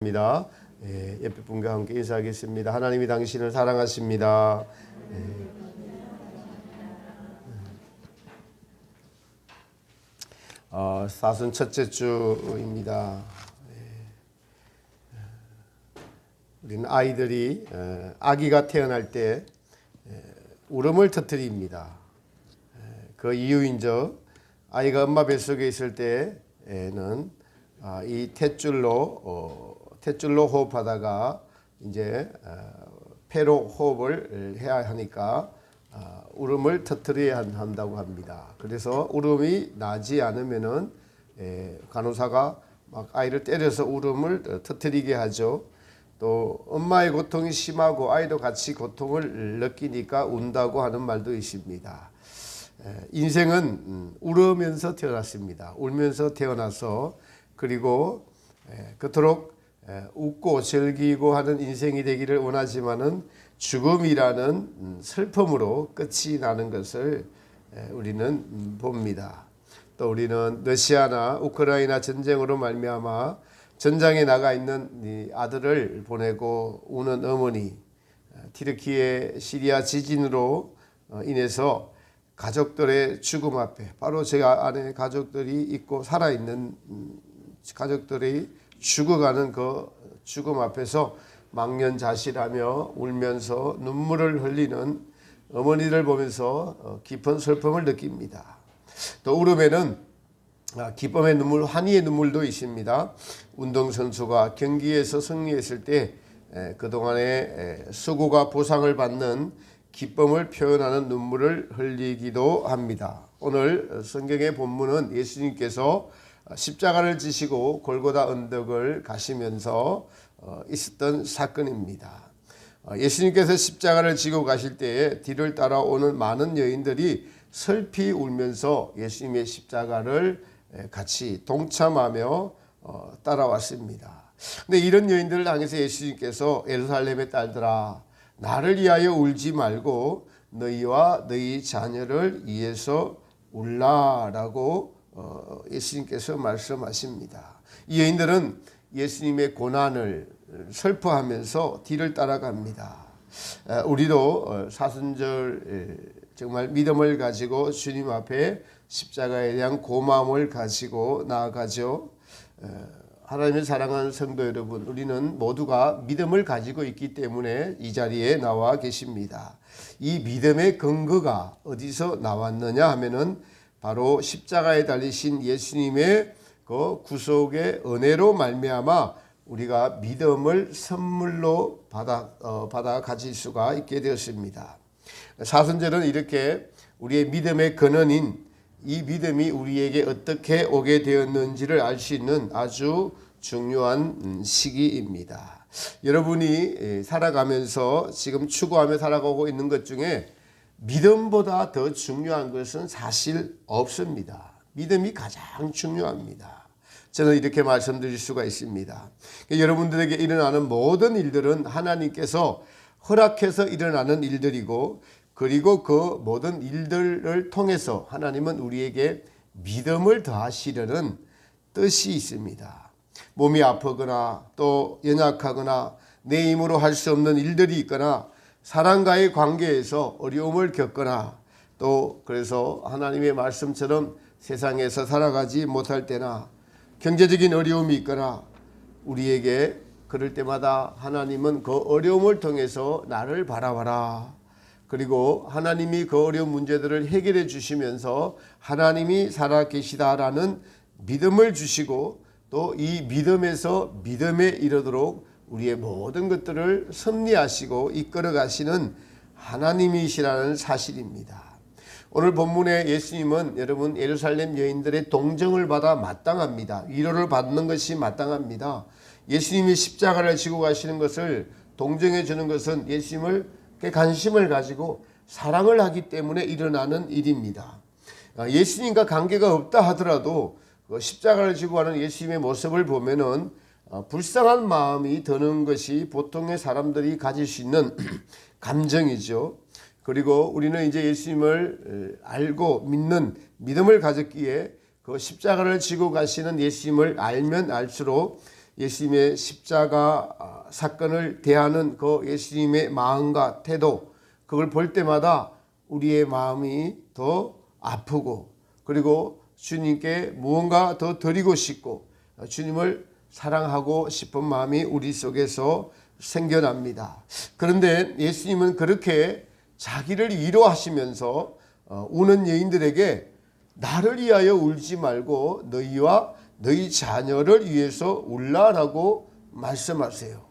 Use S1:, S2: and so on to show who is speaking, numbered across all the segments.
S1: 입니다. 옆에 분과 함께 인사하겠습니다. 하나님이 당신을 사랑하십니다. 사순 첫째 주입니다. 우리는 아이들이 아기가 태어날 때 울음을 터뜨립니다. 그 이유인즉 아이가 엄마 뱃속에 있을 때에는 이 탯줄로 호흡하다가 이제 폐로 호흡을 해야 하니까 울음을 터뜨려야 한다고 합니다. 그래서 울음이 나지 않으면은 간호사가 막 아이를 때려서 울음을 터뜨리게 하죠. 또 엄마의 고통이 심하고 아이도 같이 고통을 느끼니까 운다고 하는 말도 있습니다. 인생은 울으면서 태어났습니다. 울면서 태어나서 그리고 그토록 웃고 즐기고 하는 인생이 되기를 원하지만은 죽음이라는 슬픔으로 끝이 나는 것을 우리는 봅니다. 또 우리는 러시아나 우크라이나 전쟁으로 말미암아 전장에 나가 있는 이 아들을 보내고 우는 어머니, 튀르키예 시리아 지진으로 인해서 가족들의 죽음 앞에 바로 제 안에 가족들이 있고 살아있는 가족들이 죽어가는 그 죽음 앞에서 망연자실하며 울면서 눈물을 흘리는 어머니를 보면서 깊은 슬픔을 느낍니다. 또 울음에는 기쁨의 눈물, 환희의 눈물도 있습니다. 운동선수가 경기에서 승리했을 때 그동안의 수고가 보상을 받는 기쁨을 표현하는 눈물을 흘리기도 합니다. 오늘 성경의 본문은 예수님께서 십자가를 지시고 골고다 언덕을 가시면서 있었던 사건입니다. 예수님께서 십자가를 지고 가실 때에 뒤를 따라오는 많은 여인들이 슬피 울면서 예수님의 십자가를 같이 동참하며 따라왔습니다. 근데 이런 여인들을 향해서 예수님께서 예루살렘의 딸들아 나를 위하여 울지 말고 너희와 너희 자녀를 위해서 울라라고 예수님께서 말씀하십니다. 이 여인들은 예수님의 고난을 슬퍼하면서 뒤를 따라갑니다. 우리도 사순절 정말 믿음을 가지고 주님 앞에 십자가에 대한 고마움을 가지고 나아가죠. 하나님의 사랑하는 성도 여러분, 우리는 모두가 믿음을 가지고 있기 때문에 이 자리에 나와 계십니다. 이 믿음의 근거가 어디서 나왔느냐 하면은 바로 십자가에 달리신 예수님의 그 구속의 은혜로 말미암아 우리가 믿음을 선물로 받아 가질 수가 있게 되었습니다. 사순절은 이렇게 우리의 믿음의 근원인 이 믿음이 우리에게 어떻게 오게 되었는지를 알 수 있는 아주 중요한 시기입니다. 여러분이 살아가면서 지금 추구하며 살아가고 있는 것 중에 믿음보다 더 중요한 것은 사실 없습니다. 믿음이 가장 중요합니다. 저는 이렇게 말씀드릴 수가 있습니다. 여러분들에게 일어나는 모든 일들은 하나님께서 허락해서 일어나는 일들이고 그리고 그 모든 일들을 통해서 하나님은 우리에게 믿음을 더하시려는 뜻이 있습니다. 몸이 아프거나 또 연약하거나 내 힘으로 할 수 없는 일들이 있거나 사람과의 관계에서 어려움을 겪거나 또 그래서 하나님의 말씀처럼 세상에서 살아가지 못할 때나 경제적인 어려움이 있거나 우리에게 그럴 때마다 하나님은 그 어려움을 통해서 나를 바라봐라. 그리고 하나님이 그 어려운 문제들을 해결해 주시면서 하나님이 살아계시다라는 믿음을 주시고 또 이 믿음에서 믿음에 이르도록 우리의 모든 것들을 섭리하시고 이끌어 가시는 하나님이시라는 사실입니다. 오늘 본문의 예수님은 여러분 예루살렘 여인들의 동정을 받아 마땅합니다. 위로를 받는 것이 마땅합니다. 예수님이 십자가를 지고 가시는 것을 동정해 주는 것은 예수님을 관심을 가지고 사랑을 하기 때문에 일어나는 일입니다. 예수님과 관계가 없다 하더라도 십자가를 지고 가는 예수님의 모습을 보면은 불쌍한 마음이 드는 것이 보통의 사람들이 가질 수 있는 감정이죠. 그리고 우리는 이제 예수님을 알고 믿는 믿음을 가졌기에 그 십자가를 지고 가시는 예수님을 알면 알수록 예수님의 십자가 사건을 대하는 그 예수님의 마음과 태도, 그걸 볼 때마다 우리의 마음이 더 아프고, 그리고 주님께 무언가 더 드리고 싶고 주님을 사랑하고 싶은 마음이 우리 속에서 생겨납니다. 그런데 예수님은 그렇게 자기를 위로하시면서 우는 여인들에게 나를 위하여 울지 말고 너희와 너희 자녀를 위해서 울라라고 말씀하세요.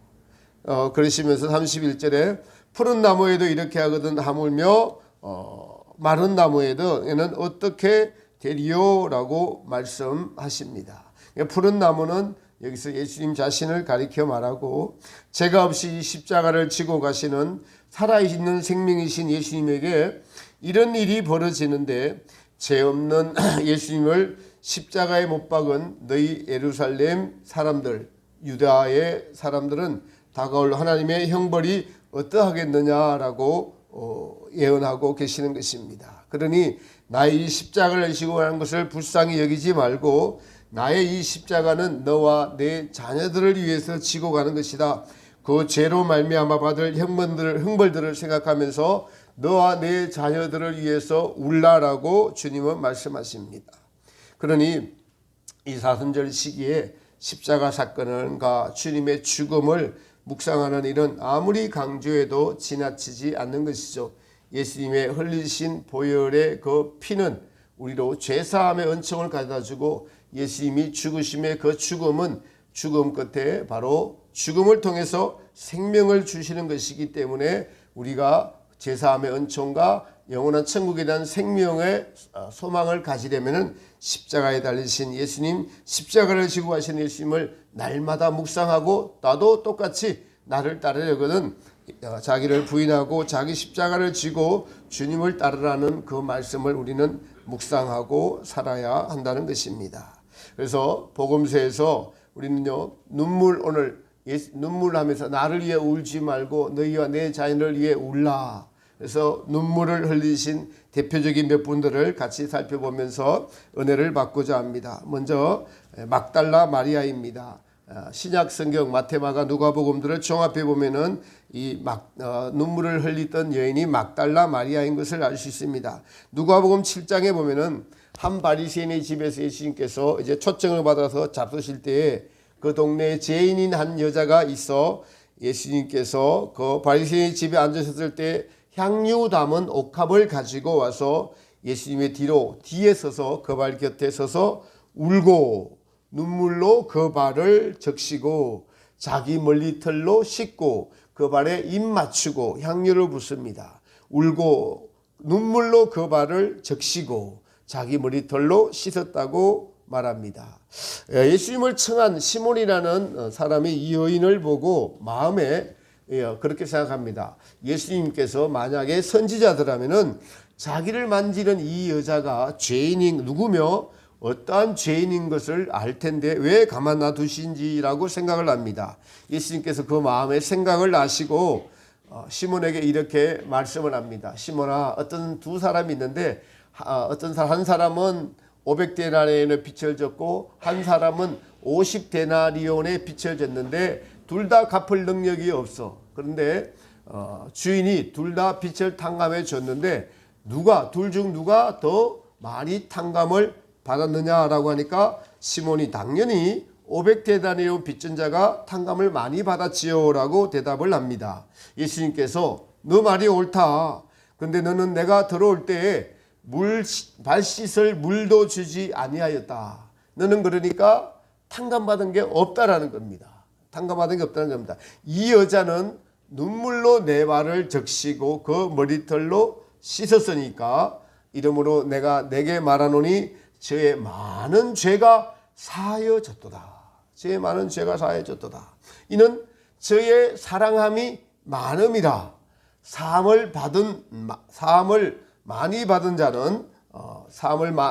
S1: 그러시면서 31절에 푸른 나무에도 이렇게 하거든 하물며 마른 나무에도 얘는 어떻게 되리요라고 말씀하십니다. 푸른 나무는 여기서 예수님 자신을 가리켜 말하고, 죄가 없이 십자가를 지고 가시는 살아있는 생명이신 예수님에게 이런 일이 벌어지는데, 죄 없는 예수님을 십자가에 못 박은 너희 예루살렘 사람들, 유다의 사람들은 다가올 하나님의 형벌이 어떠하겠느냐라고 예언하고 계시는 것입니다. 그러니 나의 이 십자가를 지고 가는 것을 불쌍히 여기지 말고 나의 이 십자가는 너와 내 자녀들을 위해서 지고 가는 것이다. 그 죄로 말미암아 받을 형벌들을 생각하면서 너와 내 자녀들을 위해서 울라라고 주님은 말씀하십니다. 그러니 이 사순절 시기에 십자가 사건과 주님의 죽음을 묵상하는 일은 아무리 강조해도 지나치지 않는 것이죠. 예수님의 흘리신 보혈의 그 피는 우리로 죄사함의 은총을 가져다주고, 예수님이 죽으심의 그 죽음은 죽음 끝에 바로 죽음을 통해서 생명을 주시는 것이기 때문에 우리가 죄사함의 은총과 영원한 천국에 대한 생명의 소망을 가지려면 십자가에 달리신 예수님, 십자가를 지고 가신 예수님을 날마다 묵상하고, 나도 똑같이 나를 따르려거든 자기를 부인하고 자기 십자가를 지고 주님을 따르라는 그 말씀을 우리는 묵상하고 살아야 한다는 것입니다. 그래서 복음서에서 우리는요, 눈물하면서 나를 위해 울지 말고 너희와 내 자녀를 위해 울라. 그래서 눈물을 흘리신 대표적인 몇 분들을 같이 살펴보면서 은혜를 받고자 합니다. 먼저 막달라 마리아입니다. 신약 성경 마태마가 누가복음들을 종합해 보면은 눈물을 흘리던 여인이 막달라 마리아인 것을 알 수 있습니다. 누가복음 7장에 보면은 한 바리새인의 집에서 예수님께서 이제 초청을 받아서 잡수실 때에 그 동네에 죄인인 한 여자가 있어 예수님께서 그 바리새인의 집에 앉으셨을 때 향유 담은 옥합을 가지고 와서 예수님의 뒤에 서서 그 발 곁에 서서 울고 눈물로 그 발을 적시고 자기 머리털로 씻고 그 발에 입 맞추고 향유를 붓습니다. 울고 눈물로 그 발을 적시고 자기 머리털로 씻었다고 말합니다. 예수님을 청한 시몬이라는 사람이 이 여인을 보고 마음에 그렇게 생각합니다. 예수님께서 만약에 선지자들이라면은 자기를 만지는 이 여자가 죄인인 누구며 어떠한 죄인인 것을 알 텐데 왜 가만 놔두신지라고 생각을 합니다. 예수님께서 그 마음의 생각을 아시고 시몬에게 이렇게 말씀을 합니다. 시몬아, 어떤 두 사람이 있는데 한 사람은 500데나리온의 빚을 졌고 한 사람은 50데나리온의 빚을 졌는데 둘 다 갚을 능력이 없어. 그런데 주인이 둘 다 빚을 탕감해 줬는데 둘 중 누가 더 많이 탕감을 받았느냐라고 하니까 시몬이 당연히 500데나리온 빚진 자가 탕감을 많이 받았지요라고 대답을 합니다. 예수님께서 너 말이 옳다. 근데 너는 내가 들어올 때에 발 씻을 물도 주지 아니하였다. 너는 그러니까 탕감받은 게 없다라는 겁니다. 탕감받은 게 없다는 겁니다. 이 여자는 눈물로 내 발을 적시고 그 머리털로 씻었으니까 이러므로 내가 내게 말하노니 저의 많은 죄가 사하여졌도다. 저의 많은 죄가 사하여졌도다. 이는 저의 사랑함이 많음이라. 사함을 많이 받은 자는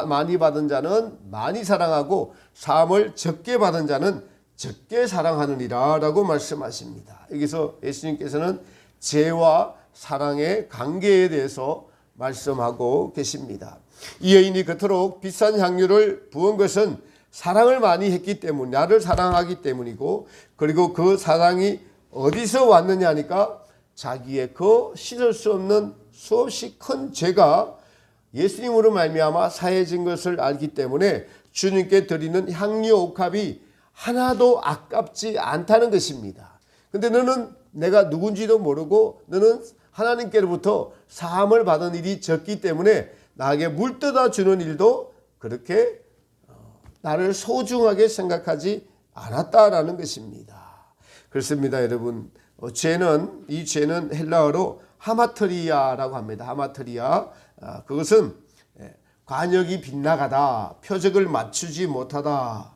S1: 많이 받은 자는 많이 사랑하고 사함을 적게 받은 자는 적게 사랑하느니라 라고 말씀하십니다. 여기서 예수님께서는 죄와 사랑의 관계에 대해서 말씀하고 계십니다. 이 여인이 그토록 비싼 향유를 부은 것은 사랑을 많이 했기 때문, 나를 사랑하기 때문이고, 그리고 그 사랑이 어디서 왔느냐 하니까 자기의 그 씻을 수 없는 수없이 큰 죄가 예수님으로 말미암아 사해진 것을 알기 때문에 주님께 드리는 향유 옥합이 하나도 아깝지 않다는 것입니다. 근데 너는 내가 누군지도 모르고 너는 하나님께로부터 사함을 받은 일이 적기 때문에 나에게 물 떠다 주는 일도 그렇게 나를 소중하게 생각하지 않았다라는 것입니다. 그렇습니다, 여러분. 이 죄는 헬라어로 하마트리아라고 합니다. 하마트리아. 그것은 관역이 빗나가다, 표적을 맞추지 못하다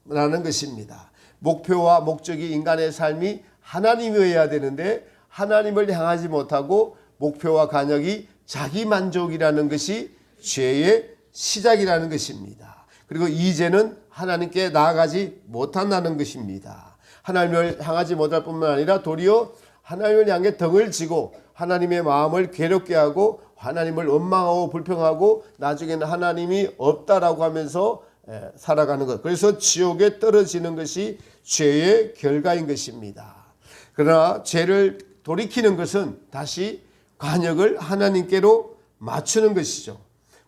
S1: 라는 것입니다. 목표와 목적이 인간의 삶이 하나님이어야 되는데 하나님을 향하지 못하고 목표와 관역이 자기 만족이라는 것이 죄의 시작이라는 것입니다. 그리고 이 죄는 하나님께 나아가지 못한다는 것입니다. 하나님을 향하지 못할 뿐만 아니라 도리어 하나님을 향해 등을 지고 하나님의 마음을 괴롭게 하고 하나님을 원망하고 불평하고 나중에는 하나님이 없다라고 하면서 살아가는 것. 그래서 지옥에 떨어지는 것이 죄의 결과인 것입니다. 그러나 죄를 돌이키는 것은 다시 관역을 하나님께로 맞추는 것이죠.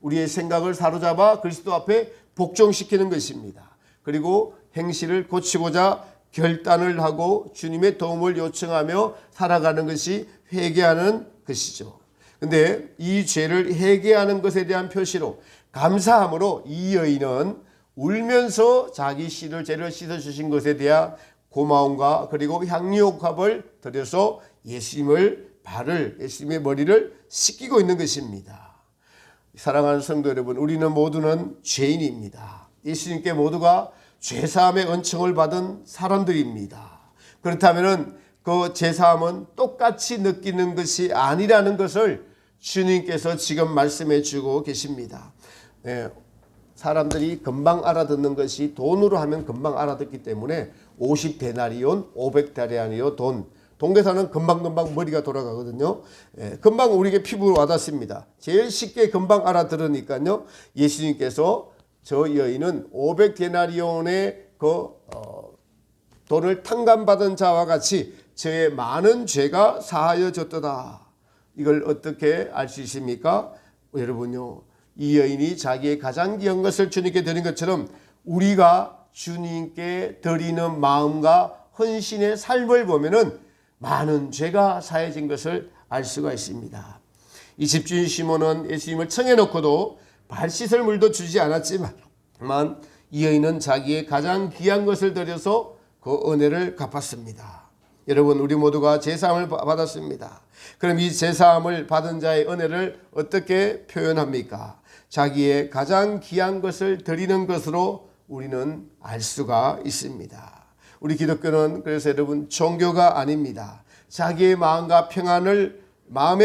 S1: 우리의 생각을 사로잡아 그리스도 앞에 복종시키는 것입니다. 그리고 행실을 고치고자 결단을 하고 주님의 도움을 요청하며 살아가는 것이 회개하는 것이죠. 근데 이 죄를 회개하는 것에 대한 표시로 감사함으로 이 여인은 울면서 자기 죄를 씻어주신 것에 대한 고마움과 그리고 향유옥합을 드려서 예수님의 머리를 씻기고 있는 것입니다. 사랑하는 성도 여러분, 우리는 모두는 죄인입니다. 예수님께 모두가 죄사함의 은총을 받은 사람들입니다. 그렇다면 그 죄사함은 똑같이 느끼는 것이 아니라는 것을 주님께서 지금 말씀해 주고 계십니다. 사람들이 금방 알아듣는 것이 돈으로 하면 금방 알아듣기 때문에 50데나리온, 500데나리온 돈. 동계산은 금방금방 머리가 돌아가거든요. 금방 우리에게 피부로 와닿습니다. 제일 쉽게 금방 알아들으니까요. 예수님께서 저 여인은 500데나리온의 돈을 탕감받은 자와 같이 저의 많은 죄가 사하여졌도다. 이걸 어떻게 알 수 있습니까? 여러분요, 이 여인이 자기의 가장 귀한 것을 주님께 드린 것처럼 우리가 주님께 드리는 마음과 헌신의 삶을 보면은 많은 죄가 사해진 것을 알 수가 있습니다. 이 집주인 시몬은 예수님을 청해놓고도 발 씻을 물도 주지 않았지만 이 여인은 자기의 가장 귀한 것을 드려서 그 은혜를 갚았습니다. 여러분, 우리 모두가 제사함을 받았습니다. 그럼 이 제사함을 받은 자의 은혜를 어떻게 표현합니까? 자기의 가장 귀한 것을 드리는 것으로 우리는 알 수가 있습니다. 우리 기독교는 그래서 여러분 종교가 아닙니다. 자기의 마음의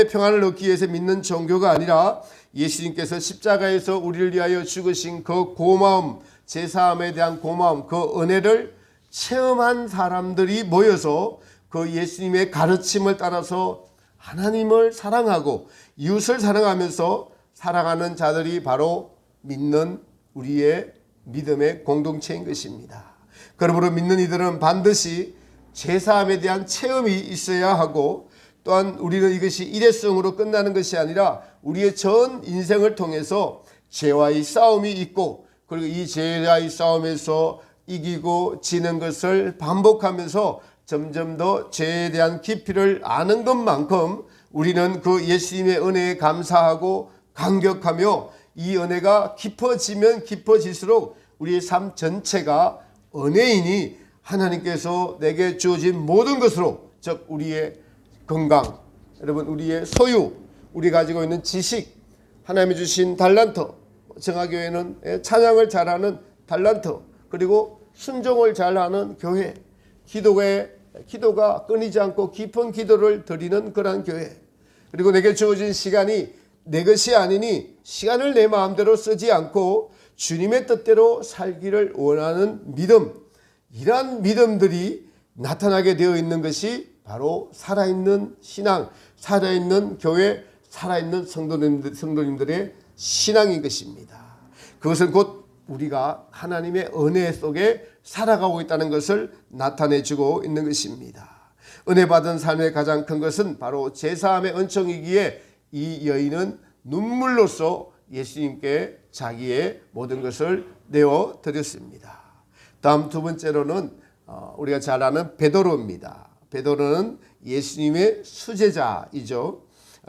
S1: 평안을 얻기 위해서 믿는 종교가 아니라 예수님께서 십자가에서 우리를 위하여 죽으신 그 고마움, 제사함에 대한 고마움, 그 은혜를 체험한 사람들이 모여서 그 예수님의 가르침을 따라서 하나님을 사랑하고 이웃을 사랑하면서 살아가는 자들이 바로 믿는 우리의 믿음의 공동체인 것입니다. 그러므로 믿는 이들은 반드시 제사함에 대한 체험이 있어야 하고, 또한 우리는 이것이 일회성으로 끝나는 것이 아니라 우리의 전 인생을 통해서 죄와의 싸움이 있고, 그리고 이 죄와의 싸움에서 이기고 지는 것을 반복하면서 점점 더 죄에 대한 깊이를 아는 것만큼 우리는 그 예수님의 은혜에 감사하고 감격하며 이 은혜가 깊어지면 깊어질수록 우리의 삶 전체가 은혜이니 하나님께서 내게 주어진 모든 것으로, 즉 우리의 건강, 여러분 우리의 소유, 우리 가지고 있는 지식, 하나님이 주신 달란트, 정화교회는 찬양을 잘하는 달란트, 그리고 순종을 잘하는 교회, 기도가 끊이지 않고 깊은 기도를 드리는 그러한 교회, 그리고 내게 주어진 시간이 내 것이 아니니 시간을 내 마음대로 쓰지 않고 주님의 뜻대로 살기를 원하는 믿음, 이러한 믿음들이 나타나게 되어 있는 것이 바로 살아있는 신앙, 살아있는 교회, 살아있는 성도님들의 신앙인 것입니다. 그것은 곧 우리가 하나님의 은혜 속에 살아가고 있다는 것을 나타내주고 있는 것입니다. 은혜 받은 삶의 가장 큰 것은 바로 제사함의 은총이기에 이 여인은 눈물로써 예수님께 자기의 모든 것을 내어드렸습니다. 다음 두 번째로는 우리가 잘 아는 베드로입니다. 베드로는 예수님의 수제자이죠.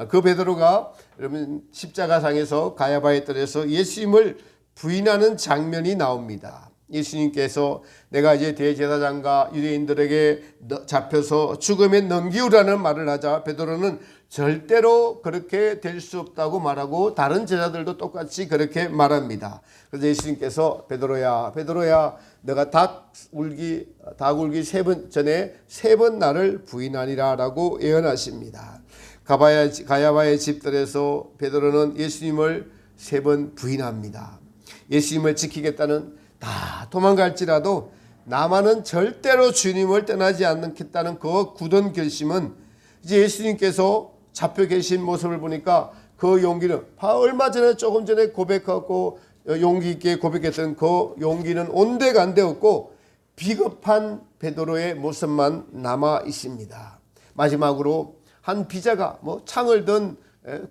S1: 그 베드로가 여러분 십자가상에서 가야바에 떨어져서 예수님을 부인하는 장면이 나옵니다. 예수님께서 내가 이제 대제사장과 유대인들에게 잡혀서 죽음에 넘기우라는 말을 하자 베드로는 절대로 그렇게 될 수 없다고 말하고 다른 제자들도 똑같이 그렇게 말합니다. 그래서 예수님께서 베드로야 너가 닭 울기 3번 전에 3번 나를 부인하리라 라고 예언하십니다. 가야바의 집들에서 베드로는 예수님을 3번 부인합니다. 예수님을 지키겠다는 다 도망갈지라도 나만은 절대로 주님을 떠나지 않겠다는 그 굳은 결심은 이제 예수님께서 잡혀 계신 모습을 보니까 그 용기는 얼마 전에 조금 전에 고백하고 용기 있게 고백했던 그 용기는 온데간데 없고 비겁한 베드로의 모습만 남아 있습니다. 마지막으로 한 비자가 창을 든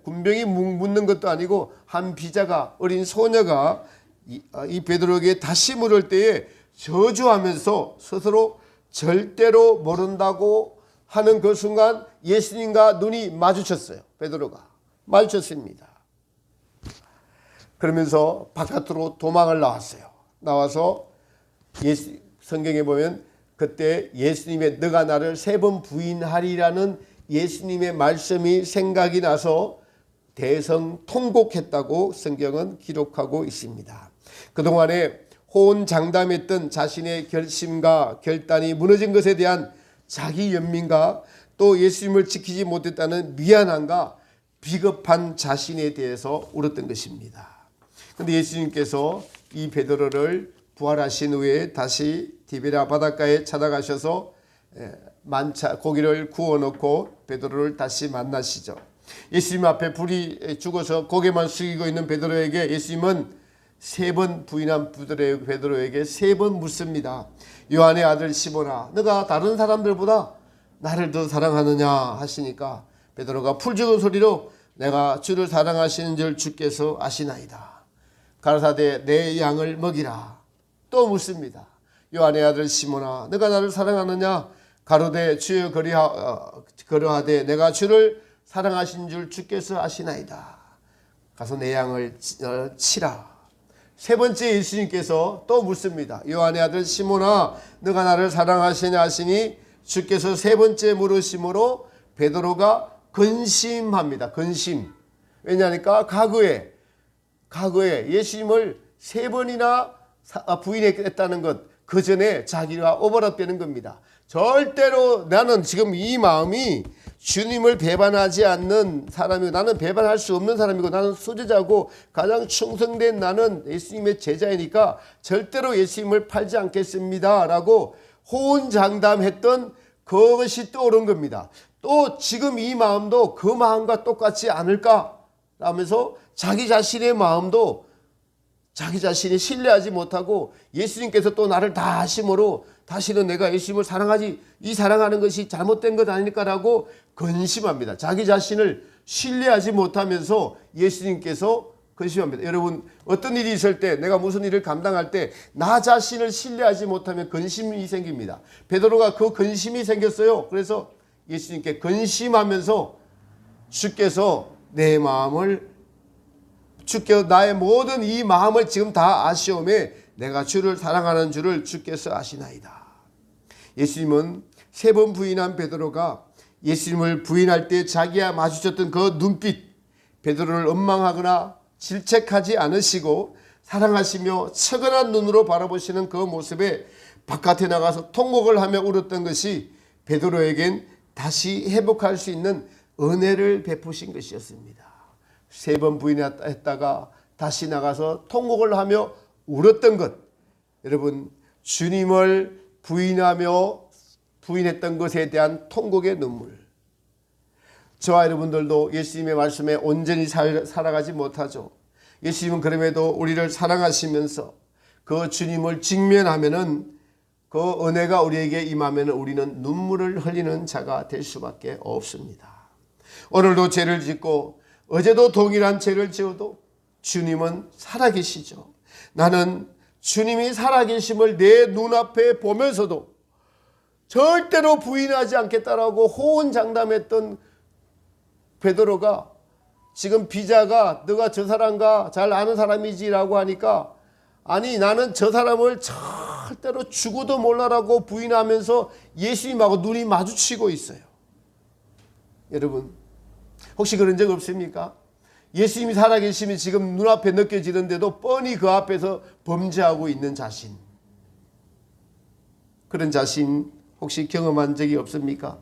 S1: 군병이 묻는 것도 아니고 한 비자가 어린 소녀가 이 베드로에게 다시 물을 때에 저주하면서 스스로 절대로 모른다고 하는 그 순간 예수님과 눈이 마주쳤어요. 베드로가 마주쳤습니다. 그러면서 바깥으로 도망을 나와서 성경에 보면 그때 예수님의 너가 나를 3번 부인하리라는 예수님의 말씀이 생각이 나서 대성통곡했다고 성경은 기록하고 있습니다. 그동안에 호언장담했던 자신의 결심과 결단이 무너진 것에 대한 자기 연민과 또 예수님을 지키지 못했다는 미안함과 비겁한 자신에 대해서 울었던 것입니다. 그런데 예수님께서 이 베드로를 부활하신 후에 다시 디베랴 바닷가에 찾아가셔서 고기를 구워놓고 베드로를 다시 만나시죠. 예수님 앞에 불이 죽어서 고개만 숙이고 있는 베드로에게 예수님은 3번 부인한 베드로에게 3번 묻습니다. 요한의 아들 시몬아 너가 다른 사람들보다 나를 더 사랑하느냐 하시니까 베드로가 풀죽은 소리로 내가 주를 사랑하시는 줄 주께서 아시나이다. 가라사대 내 양을 먹이라. 또 묻습니다. 요한의 아들 시몬아 너가 나를 사랑하느냐 가로되 주여 그러하되 내가 주를 사랑하신 줄 주께서 아시나이다. 가서 내 양을 치라. 3번째 예수님께서 또 묻습니다. 요한의 아들 시몬아 너가 나를 사랑하시냐 하시니 주께서 3번째 물으심으로 베드로가 근심합니다. 근심. 왜냐하니까 과거에 예수님을 3번이나 부인했다는 것, 그 전에 자기가 오버랩되는 겁니다. 절대로 나는 지금 이 마음이 주님을 배반하지 않는 사람이고 나는 배반할 수 없는 사람이고 나는 수제자고 가장 충성된 나는 예수님의 제자이니까 절대로 예수님을 팔지 않겠습니다 라고 호언장담했던 그것이 떠오른 겁니다. 또 지금 이 마음도 그 마음과 똑같지 않을까 라면서 자기 자신의 마음도 자기 자신이 신뢰하지 못하고 예수님께서 또 나를 다심으로 다시는 내가 예수님을 사랑하지 이 사랑하는 것이 잘못된 것 아닐까라고 근심합니다. 자기 자신을 신뢰하지 못하면서 예수님께서 근심합니다. 여러분 어떤 일이 있을 때 내가 무슨 일을 감당할 때 나 자신을 신뢰하지 못하면 근심이 생깁니다. 베드로가 그 근심이 생겼어요. 그래서 예수님께 근심하면서 주께서 내 마음을 주께서 나의 모든 이 마음을 지금 다 아시오매 내가 주를 사랑하는 줄을 주께서 아시나이다. 예수님은 3번 부인한 베드로가 예수님을 부인할 때 자기와 마주쳤던 그 눈빛 베드로를 원망하거나 질책하지 않으시고 사랑하시며 측은한 눈으로 바라보시는 그 모습에 바깥에 나가서 통곡을 하며 울었던 것이 베드로에겐 다시 회복할 수 있는 은혜를 베푸신 것이었습니다. 3번 부인했다가 다시 나가서 통곡을 하며 울었던 것. 여러분 주님을 부인했던 것에 대한 통곡의 눈물. 저와 여러분들도 예수님의 말씀에 온전히 살아가지 못하죠. 예수님은 그럼에도 우리를 사랑하시면서 그 주님을 직면하면은 그 은혜가 우리에게 임하면 우리는 눈물을 흘리는 자가 될 수밖에 없습니다. 오늘도 죄를 짓고 어제도 동일한 죄를 지어도 주님은 살아계시죠. 나는 주님이 살아계심을 내 눈앞에 보면서도 절대로 부인하지 않겠다라고 호언장담했던 베드로가 지금 비자가 너가 저 사람과 잘 아는 사람이지라고 하니까 아니 나는 저 사람을 절대로 죽어도 몰라라고 부인하면서 예수님하고 눈이 마주치고 있어요. 여러분 혹시 그런 적 없습니까? 예수님이 살아계심이 지금 눈앞에 느껴지는데도 뻔히 그 앞에서 범죄하고 있는 자신, 그런 자신 혹시 경험한 적이 없습니까?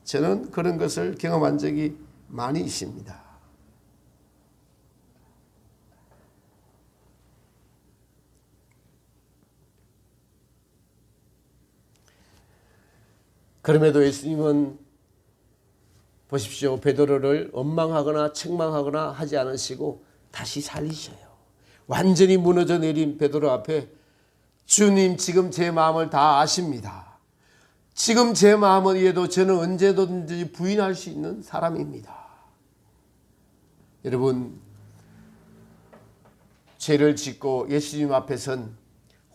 S1: 저는 그런 것을 경험한 적이 많이 있습니다. 그럼에도 예수님은 보십시오. 베드로를 원망하거나 책망하거나 하지 않으시고 다시 살리셔요. 완전히 무너져 내린 베드로 앞에 주님 지금 제 마음을 다 아십니다. 지금 제 마음을 이해도 저는 언제든지 부인할 수 있는 사람입니다. 여러분 죄를 짓고 예수님 앞에 선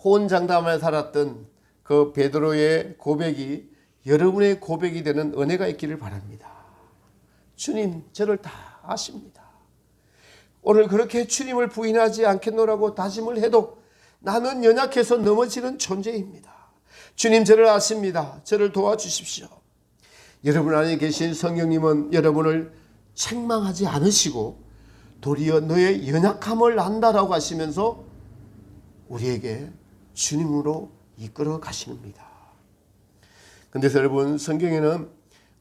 S1: 호언장담하며 살았던 그 베드로의 고백이 여러분의 고백이 되는 은혜가 있기를 바랍니다. 주님 저를 다 아십니다. 오늘 그렇게 주님을 부인하지 않겠노라고 다짐을 해도 나는 연약해서 넘어지는 존재입니다. 주님 저를 아십니다. 저를 도와주십시오. 여러분 안에 계신 성령님은 여러분을 책망하지 않으시고 도리어 너의 연약함을 안다라고 하시면서 우리에게 주님으로 이끌어 가십니다. 그런데 여러분 성경에는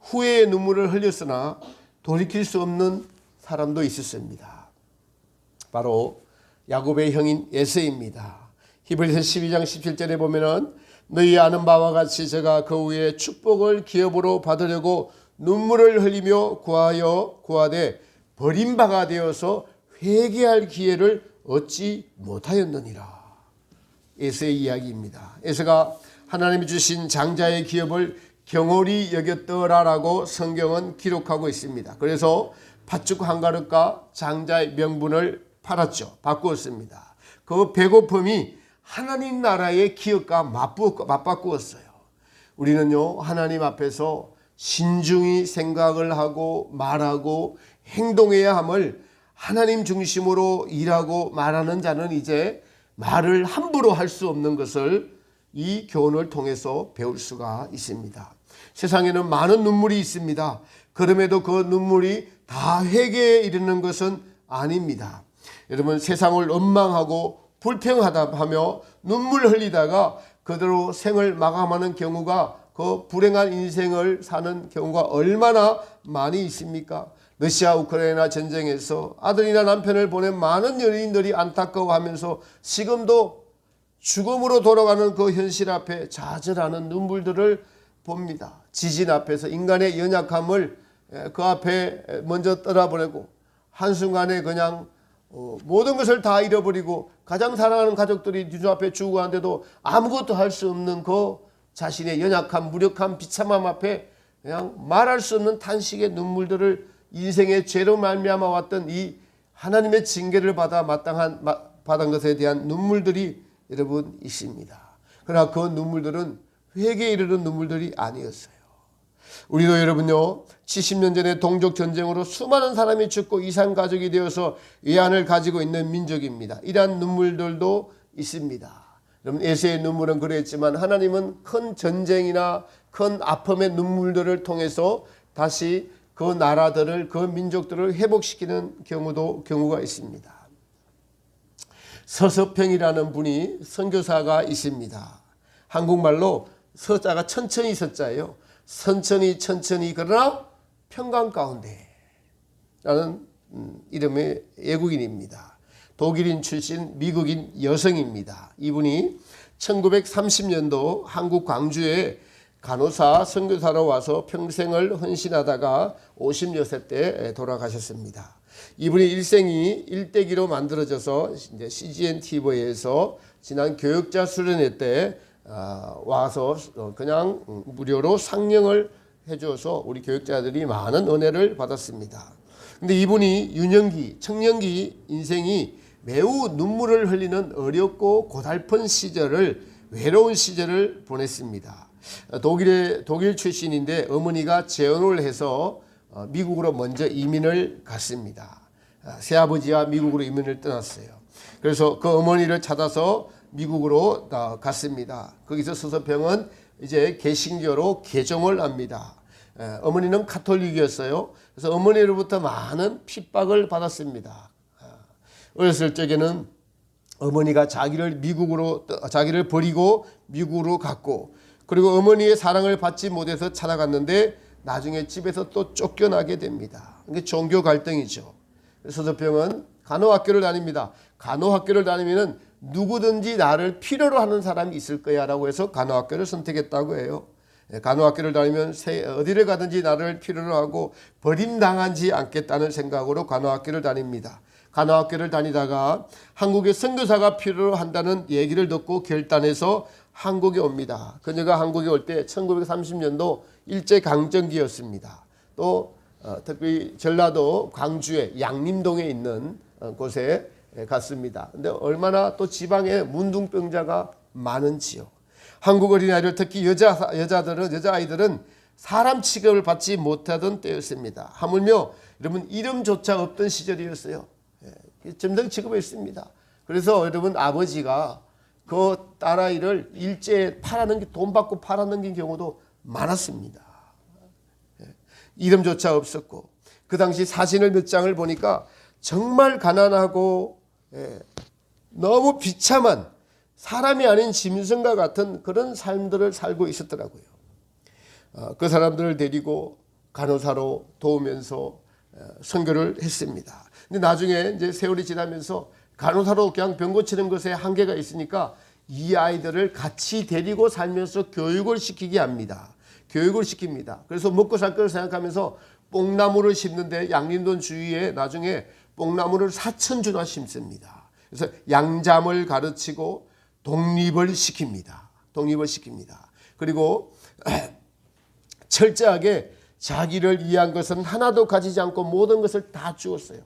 S1: 후회의 눈물을 흘렸으나 돌이킬 수 없는 사람도 있었습니다. 바로 야곱의 형인 에서입니다. 히브리서 12장 17절에 보면은 너희 아는 바와 같이 제가 그 후에 축복을 기업으로 받으려고 눈물을 흘리며 구하되 버림바가 되어서 회개할 기회를 얻지 못하였느니라. 에서의 이야기입니다. 에서가 하나님이 주신 장자의 기업을 경홀히 여겼더라라고 성경은 기록하고 있습니다. 그래서 팥죽 한 그릇과 장자의 명분을 팔았죠. 바꾸었습니다. 그 배고픔이 하나님 나라의 기업과 맞바꾸었어요. 우리는요 하나님 앞에서 신중히 생각을 하고 말하고 행동해야 함을 하나님 중심으로 일하고 말하는 자는 이제 말을 함부로 할 수 없는 것을 이 교훈을 통해서 배울 수가 있습니다. 세상에는 많은 눈물이 있습니다. 그럼에도 그 눈물이 다 회개에 이르는 것은 아닙니다. 여러분 세상을 원망하고 불평하다 하며 눈물 흘리다가 그대로 생을 마감하는 경우가 그 불행한 인생을 사는 경우가 얼마나 많이 있습니까? 러시아 우크라이나 전쟁에서 아들이나 남편을 보낸 많은 연인들이 안타까워하면서 지금도 죽음으로 돌아가는 그 현실 앞에 좌절하는 눈물들을 봅니다. 지진 앞에서 인간의 연약함을 그 앞에 먼저 떠나보내고 한순간에 그냥 모든 것을 다 잃어버리고 가장 사랑하는 가족들이 눈앞에 죽어가는데도 아무것도 할 수 없는 그 자신의 연약함, 무력함, 비참함 앞에 그냥 말할 수 없는 탄식의 눈물들을 인생의 죄로 말미암아 왔던 이 하나님의 징계를 받은 것에 대한 눈물들이 여러분 있습니다. 그러나 그 눈물들은 회개에 이르는 눈물들이 아니었어요. 우리도 여러분요 70년 전에 동족 전쟁으로 수많은 사람이 죽고 이산 가족이 되어서 외환을 가지고 있는 민족입니다. 이러한 눈물들도 있습니다. 여러분 에서의 눈물은 그랬지만 하나님은 큰 전쟁이나 큰 아픔의 눈물들을 통해서 다시 그 나라들을 그 민족들을 회복시키는 경우가 있습니다. 서서평이라는 분이 선교사가 있습니다. 한국말로 서자가 천천히 서자예요. 천천히 그러나 평강 가운데 라는 이름의 외국인입니다. 독일인 출신 미국인 여성입니다. 이분이 1930년도 한국 광주에 간호사 선교사로 와서 평생을 헌신하다가 50여세 때 돌아가셨습니다. 이분의 일생이 일대기로 만들어져서 이제 CGN TV에서 지난 교육자 수련회 때 와서 그냥 무료로 상영을 해줘서 우리 교육자들이 많은 은혜를 받았습니다. 근데 이분이 유년기, 청년기 인생이 매우 눈물을 흘리는 어렵고 고달픈 시절을, 외로운 시절을 보냈습니다. 독일 출신인데 어머니가 재혼을 해서 미국으로 먼저 이민을 갔습니다. 새아버지와 미국으로 이민을 떠났어요. 그래서 그 어머니를 찾아서 미국으로 갔습니다. 거기서 서서평은 이제 개신교로 개종을 합니다. 어머니는 가톨릭이었어요. 그래서 어머니로부터 많은 핍박을 받았습니다. 어렸을 적에는 어머니가 자기를 버리고 미국으로 갔고, 그리고 어머니의 사랑을 받지 못해서 찾아갔는데 나중에 집에서 또 쫓겨나게 됩니다. 이게 종교 갈등이죠. 서서평은 간호학교를 다닙니다. 간호학교를 다니면은 누구든지 나를 필요로 하는 사람이 있을 거야 라고 해서 간호학교를 선택했다고 해요. 간호학교를 다니면 어디를 가든지 나를 필요로 하고 버림당하지 않겠다는 생각으로 간호학교를 다닙니다. 간호학교를 다니다가 한국에 선교사가 필요로 한다는 얘기를 듣고 결단해서 한국에 옵니다. 그녀가 한국에 올 때 1930년도 일제강점기였습니다. 또 특히 전라도 광주의 양림동에 있는 곳에 갔습니다. 근데 얼마나 또 지방에 문둥병자가 많은지요. 한국 어린아이들, 특히 여자아이들은 사람 취급을 받지 못하던 때였습니다. 하물며 여러분 이름조차 없던 시절이었어요. 점점 취급했습니다. 그래서 여러분 아버지가 그 딸아이를 일제에 돈 받고 팔아넘긴 경우도 많았습니다. 이름조차 없었고, 그 당시 사진을 몇 장을 보니까 정말 가난하고 너무 비참한, 사람이 아닌 짐승과 같은 그런 삶들을 살고 있었더라고요. 그 사람들을 데리고 간호사로 도우면서 선교를 했습니다. 근데 나중에 이제 세월이 지나면서 간호사로 그냥 병 고치는 것에 한계가 있으니까 이 아이들을 같이 데리고 살면서 교육을 시키게 합니다. 교육을 시킵니다. 그래서 먹고 살 걸 생각하면서 뽕나무를 심는데 양림동 주위에 나중에 뽕나무를 4,000주나 심습니다. 그래서 양잠을 가르치고 독립을 시킵니다. 그리고 철저하게 자기를 위한 것은 하나도 가지지 않고 모든 것을 다 주었어요.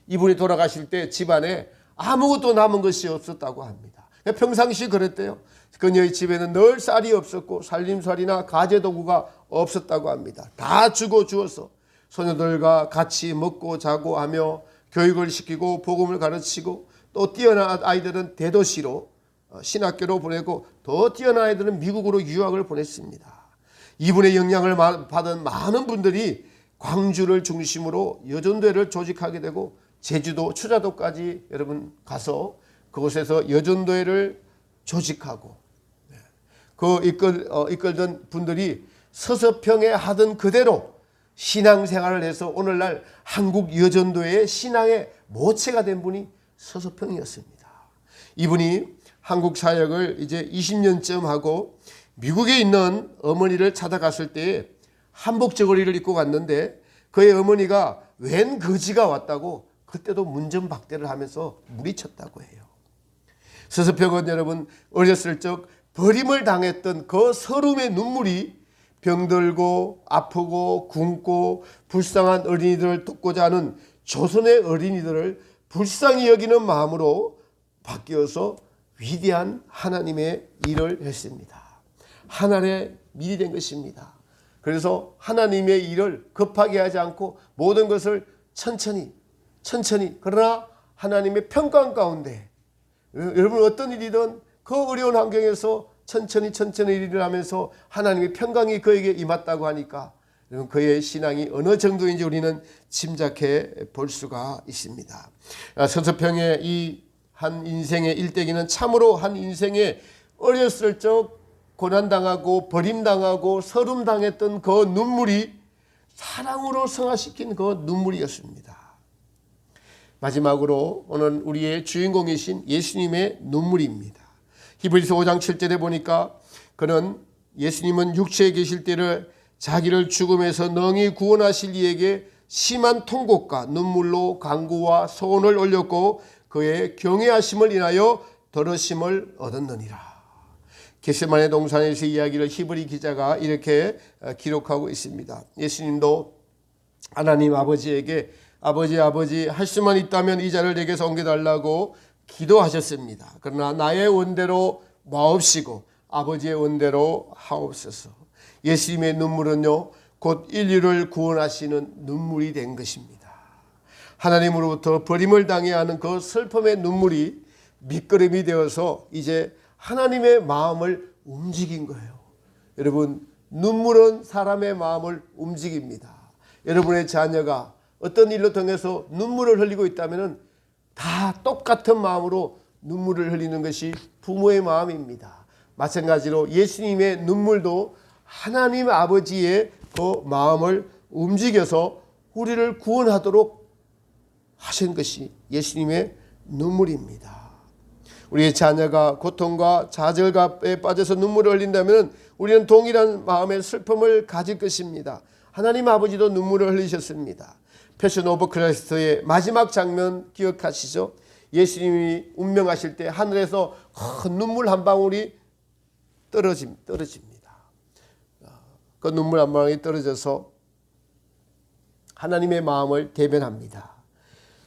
S1: 이분이 돌아가실 때 집안에 아무것도 남은 것이 없었다고 합니다. 평상시 그랬대요. 그녀의 집에는 늘 쌀이 없었고 살림살이나 가재도구가 없었다고 합니다. 다 주어서 소녀들과 같이 먹고 자고 하며 교육을 시키고 복음을 가르치고, 또 뛰어난 아이들은 대도시로 신학교로 보내고, 더 뛰어난 아이들은 미국으로 유학을 보냈습니다. 이분의 영향을 받은 많은 분들이 광주를 중심으로 여전도회를 조직하게 되고 제주도, 추자도까지 여러분 가서 그곳에서 여전도회를 조직하고, 이끌던 분들이 서서평에 하던 그대로 신앙생활을 해서 오늘날 한국 여전도회의 신앙의 모체가 된 분이 서서평이었습니다. 이분이 한국 사역을 이제 20년쯤 하고 미국에 있는 어머니를 찾아갔을 때 한복 저고리를 입고 갔는데 그의 어머니가 웬 거지가 왔다고 그때도 문전박대를 하면서 무리쳤다고 해요. 서서평은 여러분 어렸을 적 버림을 당했던 그 서름의 눈물이 병들고 아프고 굶고 불쌍한 어린이들을 돕고자 하는 조선의 어린이들을 불쌍히 여기는 마음으로 바뀌어서 위대한 하나님의 일을 했습니다. 하나님의 일이 된 것입니다. 그래서 하나님의 일을 급하게 하지 않고 모든 것을 천천히 그러나 하나님의 평강 가운데, 여러분 어떤 일이든 그 어려운 환경에서 천천히 일을 하면서 하나님의 평강이 그에게 임했다고 하니까 그의 신앙이 어느 정도인지 우리는 짐작해 볼 수가 있습니다. 서서평의 이 한 인생의 일대기는 참으로 한 인생의 어렸을 적 고난당하고 버림당하고 서름당했던 그 눈물이 사랑으로 성화시킨 그 눈물이었습니다. 마지막으로 오늘 우리의 주인공이신 예수님의 눈물입니다. 히브리서 5장 7절에 보니까 그는 예수님은 육체에 계실 때를 자기를 죽음에서 능히 구원하실 이에게 심한 통곡과 눈물로 간구와 소원을 올렸고 그의 경외하심을 인하여 들으심을 얻었느니라. 겟세마네 동산에서 이야기를 히브리 기자가 이렇게 기록하고 있습니다. 예수님도 하나님 아버지에게 아버지 할 수만 있다면 이 자를 내게서 옮겨달라고 기도하셨습니다. 그러나 나의 원대로 마옵시고 아버지의 원대로 하옵소서. 예수님의 눈물은요 곧 인류를 구원하시는 눈물이 된 것입니다. 하나님으로부터 버림을 당해야 하는 그 슬픔의 눈물이 밑거름이 되어서 이제 하나님의 마음을 움직인 거예요. 여러분, 눈물은 사람의 마음을 움직입니다. 여러분의 자녀가 어떤 일로 통해서 눈물을 흘리고 있다면 다 똑같은 마음으로 눈물을 흘리는 것이 부모의 마음입니다. 마찬가지로 예수님의 눈물도 하나님 아버지의 그 마음을 움직여서 우리를 구원하도록 하신 것이 예수님의 눈물입니다. 우리의 자녀가 고통과 좌절감에 빠져서 눈물을 흘린다면 우리는 동일한 마음의 슬픔을 가질 것입니다. 하나님 아버지도 눈물을 흘리셨습니다. 패션 오브 크라이스트의 마지막 장면 기억하시죠? 예수님이 운명하실 때 하늘에서 큰 눈물 한 방울이 떨어집니다. 그 눈물 한 방울이 떨어져서 하나님의 마음을 대변합니다.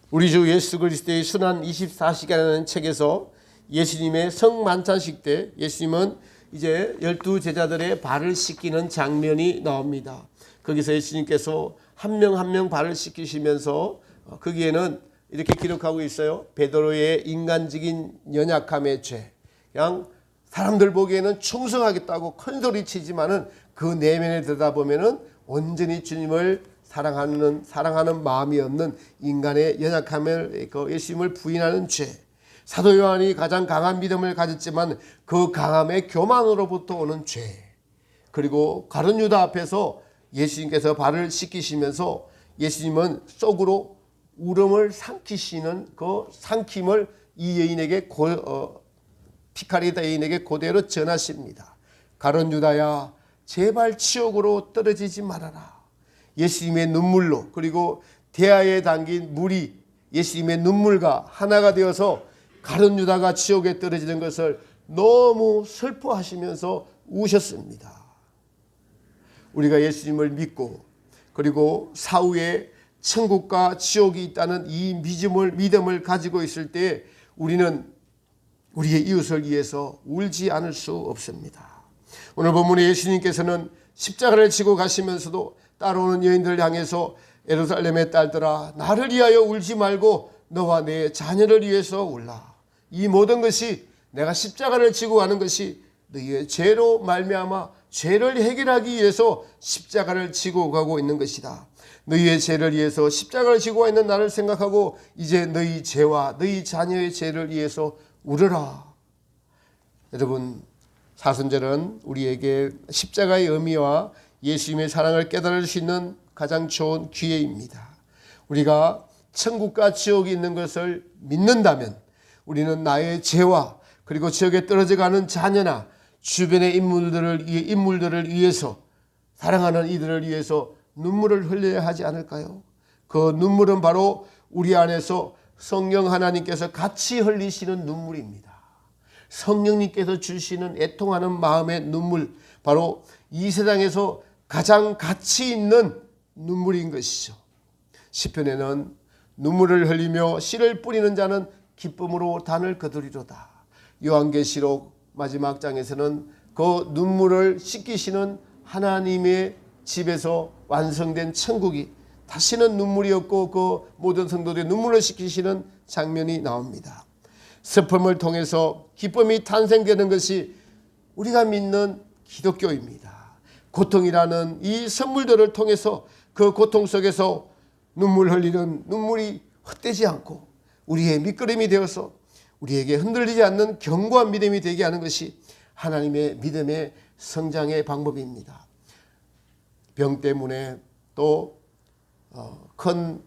S1: 우리 주 예수 그리스도의 순환 24시간이라는 책에서 예수님의 성만찬식 때 예수님은 이제 12제자들의 발을 씻기는 장면이 나옵니다. 거기서 예수님께서 한 명 한 명 발을 씻기시면서 거기에는 이렇게 기록하고 있어요. 베드로의 인간적인 연약함의 죄. 그냥 사람들 보기에는 충성하겠다고 큰 소리 치지만은 그 내면에 들여다보면은 온전히 주님을 사랑하는 마음이 없는 인간의 연약함을 예수님을 부인하는 죄. 사도 요한이 가장 강한 믿음을 가졌지만 그 강함의 교만으로부터 오는 죄. 그리고 가룟 유다 앞에서 예수님께서 발을 씻기시면서 예수님은 속으로 울음을 삼키시는 그 삼킴을 이 여인에게 피카리다 여인에게 그대로 전하십니다. 가룟 유다야 제발 지옥으로 떨어지지 말아라. 예수님의 눈물로 그리고 대야에 담긴 물이 예수님의 눈물과 하나가 되어서 가룟 유다가 지옥에 떨어지는 것을 너무 슬퍼하시면서 우셨습니다. 우리가 예수님을 믿고 그리고 사후에 천국과 지옥이 있다는 이 믿음을 가지고 있을 때 우리는 우리의 이웃을 위해서 울지 않을 수 없습니다. 오늘 본문에 예수님께서는 십자가를 지고 가시면서도 따라오는 여인들을 향해서 예루살렘의 딸들아 나를 위하여 울지 말고 너와 내 자녀를 위해서 울라. 이 모든 것이 내가 십자가를 지고 가는 것이 너희의 죄로 말미암아 죄를 해결하기 위해서 십자가를 지고 가고 있는 것이다. 너희의 죄를 위해서 십자가를 지고 가 있는 나를 생각하고 이제 너희 죄와 너희 자녀의 죄를 위해서 울으라. 여러분, 사순절은 우리에게 십자가의 의미와 예수님의 사랑을 깨달을 수 있는 가장 좋은 기회입니다. 우리가 천국과 지옥이 있는 것을 믿는다면 우리는 나의 죄와 그리고 지옥에 떨어져가는 자녀나 주변의 인물들을 위해서 사랑하는 이들을 위해서 눈물을 흘려야 하지 않을까요? 그 눈물은 바로 우리 안에서 성령 하나님께서 같이 흘리시는 눈물입니다. 성령님께서 주시는 애통하는 마음의 눈물, 바로 이 세상에서 가장 가치 있는 눈물인 것이죠. 시편에는 눈물을 흘리며 씨를 뿌리는 자는 기쁨으로 단을 거두리로다. 요한계시록 마지막 장에서는 그 눈물을 씻기시는 하나님의 집에서 완성된 천국이 다시는 눈물이 없고 그 모든 성도들의 눈물을 씻기시는 장면이 나옵니다. 슬픔을 통해서 기쁨이 탄생되는 것이 우리가 믿는 기독교입니다. 고통이라는 이 선물들을 통해서 그 고통 속에서 눈물 흘리는 눈물이 헛되지 않고 우리의 밑거름이 되어서 우리에게 흔들리지 않는 견고한 믿음이 되게 하는 것이 하나님의 믿음의 성장의 방법입니다. 병 때문에 또 큰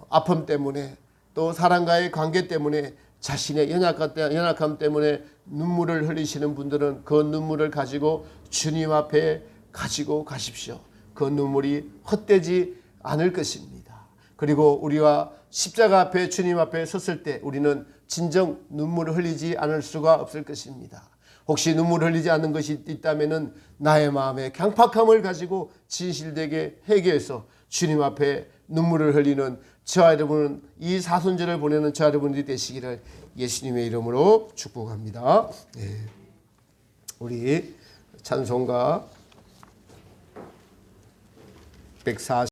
S1: 아픔 때문에 또 사람과의 관계 때문에 자신의 연약함 때문에 눈물을 흘리시는 분들은 그 눈물을 가지고 주님 앞에 가지고 가십시오. 그 눈물이 헛되지 않을 것입니다. 그리고 우리가 십자가 앞에 주님 앞에 섰을 때 우리는 진정 눈물을 흘리지 않을 수가 없을 것입니다. 혹시 눈물을 흘리지 않는 것이 있다면 나의 마음에 강팍함을 가지고 진실되게 회개해서 주님 앞에 눈물을 흘리는 저와 여러분, 이 사순절을 보내는 저와 여러분들이 되시기를 예수님의 이름으로 축복합니다. 네. 우리 찬송가 140